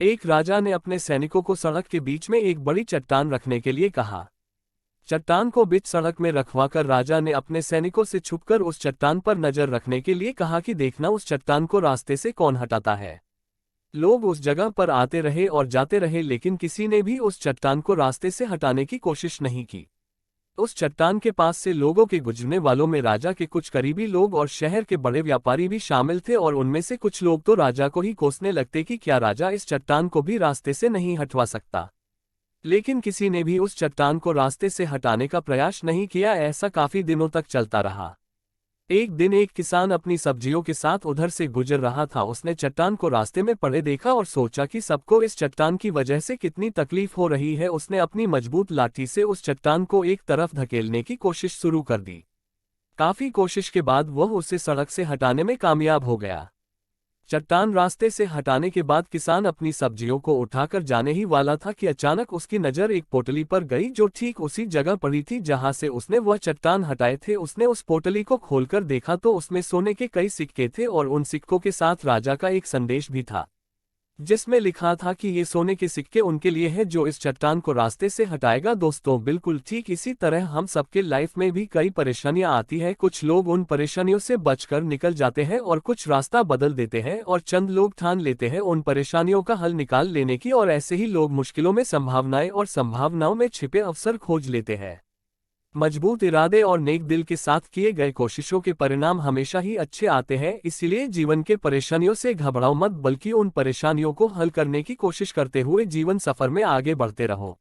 एक राजा ने अपने सैनिकों को सड़क के बीच में एक बड़ी चट्टान रखने के लिए कहा। चट्टान को बीच सड़क में रखवाकर राजा ने अपने सैनिकों से छुपकर उस चट्टान पर नजर रखने के लिए कहा कि देखना उस चट्टान को रास्ते से कौन हटाता है। लोग उस जगह पर आते रहे और जाते रहे, लेकिन किसी ने भी उस चट्टान को रास्ते से हटाने की कोशिश नहीं की। उस चट्टान के पास से लोगों के गुजरने वालों में राजा के कुछ करीबी लोग और शहर के बड़े व्यापारी भी शामिल थे, और उनमें से कुछ लोग तो राजा को ही कोसने लगते कि क्या राजा इस चट्टान को भी रास्ते से नहीं हटवा सकता। लेकिन किसी ने भी उस चट्टान को रास्ते से हटाने का प्रयास नहीं किया। ऐसा काफी दिनों तक चलता रहा। एक दिन एक किसान अपनी सब्जियों के साथ उधर से गुजर रहा था। उसने चट्टान को रास्ते में पड़े देखा और सोचा कि सबको इस चट्टान की वजह से कितनी तकलीफ हो रही है। उसने अपनी मजबूत लाठी से उस चट्टान को एक तरफ धकेलने की कोशिश शुरू कर दी। काफी कोशिश के बाद वह उसे सड़क से हटाने में कामयाब हो गया। चट्टान रास्ते से हटाने के बाद किसान अपनी सब्जियों को उठाकर जाने ही वाला था कि अचानक उसकी नज़र एक पोटली पर गई जो ठीक उसी जगह पड़ी थी जहां से उसने वह चट्टान हटाए थे। उसने उस पोटली को खोलकर देखा तो उसमें सोने के कई सिक्के थे, और उन सिक्कों के साथ राजा का एक संदेश भी था जिसमें लिखा था कि ये सोने के सिक्के उनके लिए हैं जो इस चट्टान को रास्ते से हटाएगा। दोस्तों, बिल्कुल ठीक इसी तरह हम सबके लाइफ में भी कई परेशानियां आती हैं। कुछ लोग उन परेशानियों से बचकर निकल जाते हैं और कुछ रास्ता बदल देते हैं, और चंद लोग ठान लेते हैं उन परेशानियों का हल निकाल लेने की, और ऐसे ही लोग मुश्किलों में संभावनाएं और संभावनाओं में छिपे अवसर खोज लेते हैं। मजबूत इरादे और नेक दिल के साथ किए गए कोशिशों के परिणाम हमेशा ही अच्छे आते हैं। इसलिए जीवन के परेशानियों से घबराओ मत, बल्कि उन परेशानियों को हल करने की कोशिश करते हुए जीवन सफर में आगे बढ़ते रहो।